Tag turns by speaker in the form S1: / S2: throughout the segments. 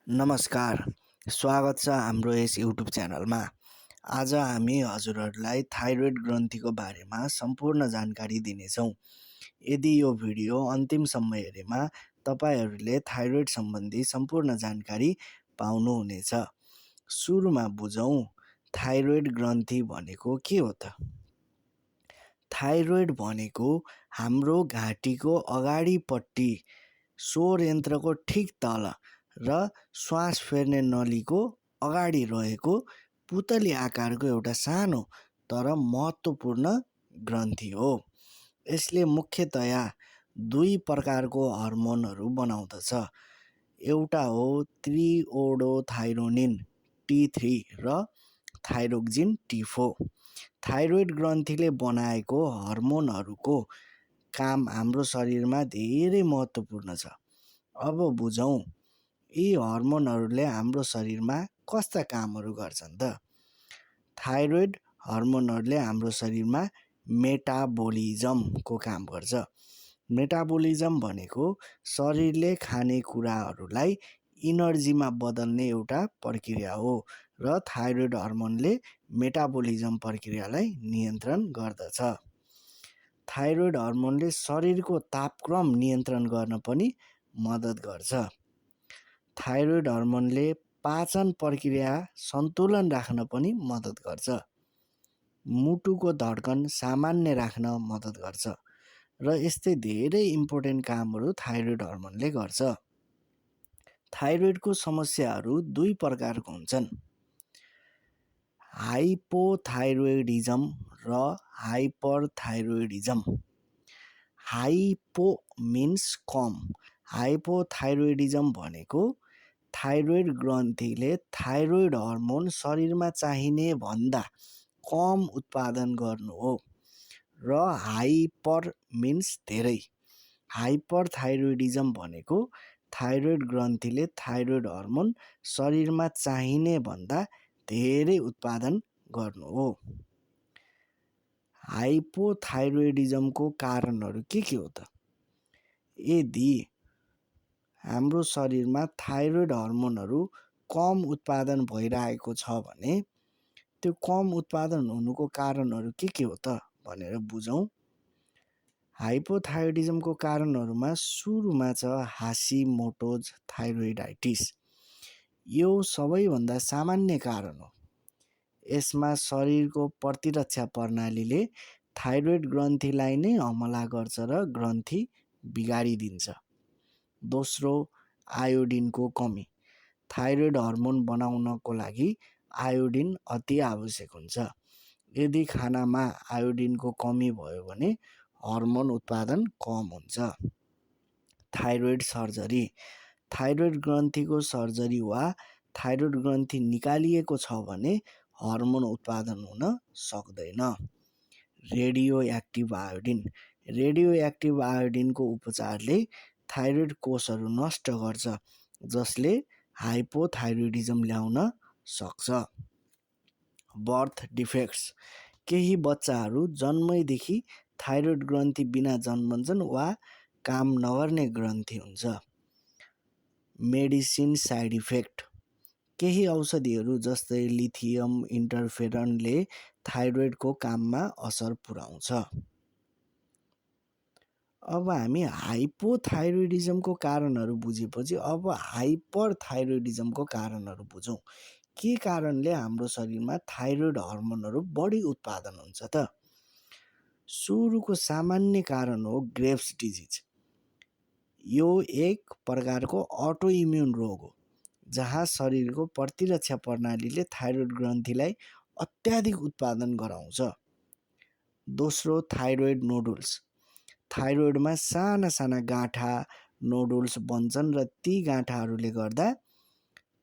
S1: नमस्कार, स्वागत छ हाम्रो यस युट्युब च्यानलमा। आज हामी हजुरहरूलाई थाइरोइड ग्रन्थीको बारेमा सम्पूर्ण जानकारी दिनेछौँ। यदि यो भिडियो अन्तिमसम्म हेरेमा तपाईँहरूले थाइरोइड सम्बन्धी सम्पूर्ण जानकारी पाउनुहुनेछ। सुरुमा बुझौँ, थाइरोइड ग्रन्थी भनेको के हो त? थाइरोइड भनेको हाम्रो घाँटीको अगाडिपट्टि स्वर यन्त्रको ठिक तल र श्वास फेर्ने नलीको अगाडि रहेको पुतली आकारको एउटा सानो तर महत्त्वपूर्ण ग्रन्थी हो। यसले मुख्यतया दुई प्रकारको हर्मोनहरू बनाउँदछ। एउटा हो त्रिओडोथाइरोनिन T3 र थाइरोक्सिन T4। थाइरोइड ग्रन्थीले बनाएको हर्मोनहरूको काम हाम्रो शरीरमा धेरै महत्त्वपूर्ण छ। अब बुझौँ, यी हर्मोनहरूले हाम्रो शरीरमा कस्ता कामहरू गर्छन् त? थाइरोइड हर्मोनहरूले हाम्रो शरीरमा मेटाबोलिजमको काम गर्छ। मेटाबोलिजम भनेको शरीरले खाने कुराहरूलाई इनर्जीमा बदल्ने एउटा प्रक्रिया हो र थाइरोइड हर्मोनले मेटाबोलिजम प्रक्रियालाई नियन्त्रण गर्दछ। थाइरोइड हर्मोनले शरीरको तापक्रम नियन्त्रण गर्न पनि मद्दत गर्छ। थाइरोइड हर्मोनले पाचन प्रक्रिया सन्तुलन राख्न पनि मद्दत गर्छ। मुटुको धड्कन सामान्य राख्न मद्दत गर्छ र यस्तै धेरै इम्पोर्टेन्ट कामहरू थाइरोइड हर्मोनले गर्छ। थाइरोइडको समस्याहरू दुई प्रकारको हुन्छन्, हाइपोथाइरोइडिजम र हाइपरथाइरोइडिजम। हाइपो मिन्स कम। हाइपोथाइरोइडिजम भनेको थाइरोइड ग्रन्थीले थाइरोइड हर्मोन शरीरमा चाहिने भन्दा कम उत्पादन गर्नु हो र हाइपर मिन्स धेरै। हाइपरथाइरोइडिजम भनेको थाइरोइड ग्रन्थीले थाइरोइड हर्मोन शरीरमा चाहिने भन्दा धेरै उत्पादन गर्नु हो। हाइपोथाइरोइडिजमको कारणहरू के हो त? यदि हाम्रो शरीरमा थाइरोइड हर्मोनहरू कम उत्पादन भइरहेको छ भने त्यो कम उत्पादन हुनुको कारणहरू के हो त भनेर बुझौँ। हाइपोथाइरोइडिजमको कारणहरूमा सुरुमा छ हासिमोटोज थाइरोइडाइटिस। यो सबैभन्दा सामान्य कारण हो। यसमा शरीरको प्रतिरक्षा प्रणालीले थाइरोइड ग्रन्थीलाई नै हमला गर्छ र ग्रन्थी बिगाडिदिन्छ। दोस्रो, आयोडिनको कमी। थाइरोइड हर्मोन बनाउनको लागि आयोडिन अति आवश्यक हुन्छ। यदि खानामा आयोडिनको कमी भयो भने हर्मोन उत्पादन कम हुन्छ। Thyroid surgery. थाइरोइड ग्रन्थीको सर्जरी वा थाइरोइड ग्रन्थी निकालिएको छ भने हर्मोन उत्पादन हुन सक्दैन। Radioactive iodine. Radioactive आयोडिनको उपचारले थाइरोइड कोषहरू नष्ट गर्छ, जसले हाइपोथाइरोइडिजम ल्याउन सक्छ। Birth defects. केही बच्चाहरू जन्मैदेखि थाइरोइड ग्रन्थी बिना जन्मन्छन् वा काम नगर्ने ग्रन्थी हुन्छ। Medicine side effect. केही औषधिहरू जस्तै लिथियम इन्टरफेरनले थाइरोइडको काममा असर पुर्याउँछ। अब हामी हाइपोथाइरोइडिजमको कारणहरू बुझेपछि अब हाइपरथाइरोइडिजमको कारणहरू बुझौँ। के कारणले हाम्रो शरीरमा थाइरोइड हर्मोनहरू बढी उत्पादन हुन्छ त? सुरुको सामान्य कारण हो ग्रेव्स डिजिज। यो एक प्रकारको अटो इम्युन रोग हो जहाँ शरीरको प्रतिरक्षा प्रणालीले थाइरोइड ग्रन्थीलाई अत्याधिक उत्पादन गराउँछ। दोस्रो, थाइरोइड नोडुल्स। थाइरोइडमा साना साना गाँठा नोडुल्स बन्छन् र ती गाँठाहरूले गर्दा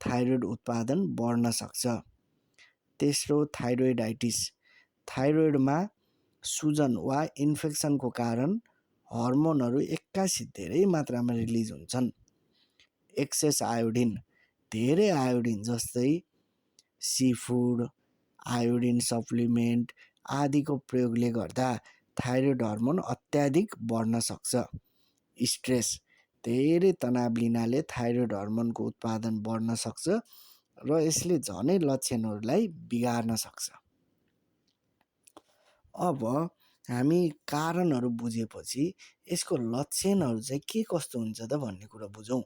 S1: थाइरोइड उत्पादन बढ्न सक्छ। तेस्रो, थाइरोइडाइटिस। थाइरोइडमा सुजन वा इन्फेक्सनको कारण हर्मोनहरू एक्कासी धेरै मात्रामा रिलिज हुन्छन्। Excess iodine. धेरै आयोडिन जस्तै सीफुड, आयोडिन सप्लिमेन्ट आदिको प्रयोगले गर्दा थाइरोइड हर्मोन अत्याधिक बढ्न सक्छ। स्ट्रेस। धेरै तनाव लिनाले थाइरोइड हर्मोनको उत्पादन बढ्न सक्छ र यसले झनै लक्षणहरूलाई बिगार्न सक्छ। अब हामी कारणहरू बुझेपछि यसको लक्षणहरू चाहिँ के कस्तो हुन्छ त भन्ने कुरा बुझौँ।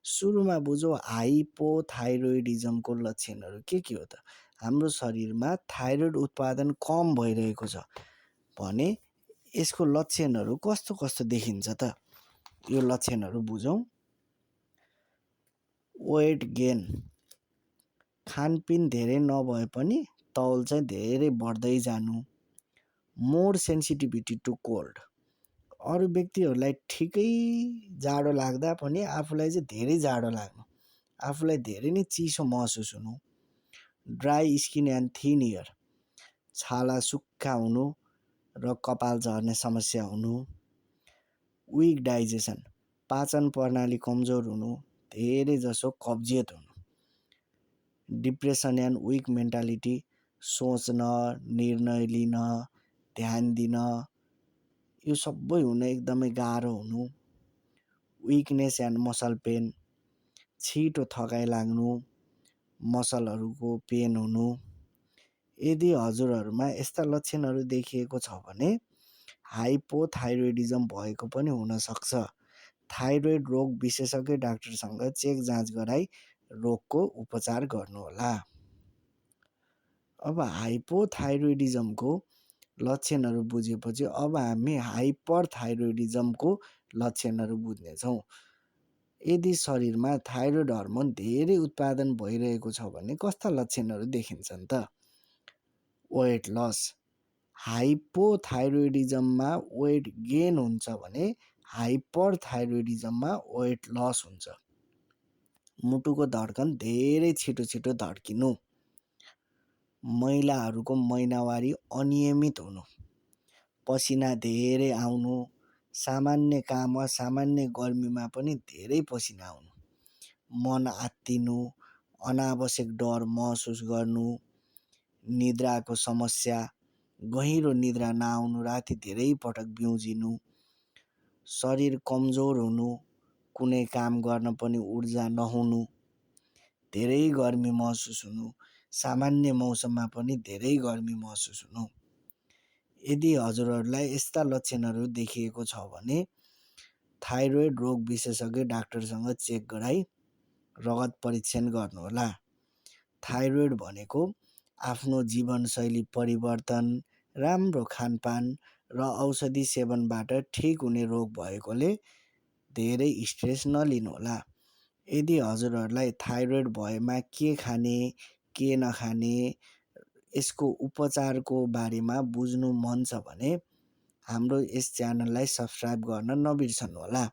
S1: सुरुमा बुझौँ हाइपोथाइरोइडिजमको लक्षणहरू के हो त। हाम्रो शरीरमा थाइरोइड उत्पादन कम भइरहेको छ भने यसको लक्षणहरू कस्तो कस्तो देखिन्छ त। यो लक्षणहरू बुझौँ। वेट गेन, खानपिन धेरै नभए पनि तौल चाहिँ धेरै बढ्दै जानु। मोर सेन्सिटिभिटी टु कोल्ड, अरू व्यक्तिहरूलाई ठिकै जाडो लाग्दा पनि आफूलाई चाहिँ धेरै जाडो लाग्नु, आफूलाई धेरै नै चिसो महसुस हुनु। Dry skin and thin hair, छाला सुक्खा हुनु र कपाल झर्ने समस्या हुनु। विक डाइजेसन, पाचन प्रणाली कमजोर हुनु, धेरै जसो कब्जियत हुनु। डिप्रेसन एन्ड विक मेन्टालिटी, सोच्न, निर्णय लिन, ध्यान दिन यो सबै हुन एकदमै गाह्रो हुनु। विकनेस एन्ड मसल पेन, छिटो थकाइ लाग्नु, मसलहरूको पेन हुनु। यदि हजुरहरूमा यस्ता लक्षणहरू देखिएको छ भने हाइपोथाइरोइडिजम भएको पनि हुनसक्छ। थाइरोइड रोग विशेषज्ञ डाक्टरसँग चेक जाँच गराई रोगको उपचार गर्नुहोला। अब हाइपोथाइरोइडिजमको लक्षणहरू बुझेपछि अब हामी हाइपरथाइरोइडिजमको लक्षणहरू बुझ्नेछौँ। यदि शरीरमा थाइरोइड हर्मोन धेरै उत्पादन भइरहेको छ भने कस्ता लक्षणहरू देखिन्छन् त। वेट लस, हाइपोथाइरोइडिजममा वेट गेन हुन्छ भने हाइपरथाइरोइडिजममा वेट लस हुन्छ। मुटुको धड्कन धेरै छिटो छिटो धड्किनु। महिलाहरूको महिनावारी अनियमित हुनु। पसिना धेरै आउनु, सामान्य काम वा सामान्य गर्मीमा पनि धेरै पसिना आउनु। मन आत्तिनु, अनावश्यक डर महसुस गर्नु। निद्राको समस्या, गहिरो निद्रा नआउनु, राति धेरै पटक बिउजिनु। शरीर कमजोर हुनु, कुनै काम गर्न पनि ऊर्जा नहुनु। धेरै गर्मी महसुस हुनु, सामान्य मौसममा पनि धेरै गर्मी महसुस हुनु। यदि हजुरहरूलाई यस्ता लक्षणहरू देखिएको छ भने थाइरोइड रोग विशेषज्ञ डाक्टरसँग चेक गराई रगत परीक्षण गर्नुहोला। थाइरोइड भनेको आफ्नो जीवनशैली परिवर्तन, राम्रो खानपान र औषधि सेवनबाट ठिक हुने रोग भएकोले धेरै स्ट्रेस नलिनुहोला। यदि हजुरहरूलाई थाइरोइड भएमा के खाने, के नखाने, यसको उपचारको बारेमा बुझ्नु मन छ भने हाम्रो यस च्यानललाई सब्सक्राइब गर्न नबिर्सनुहोला।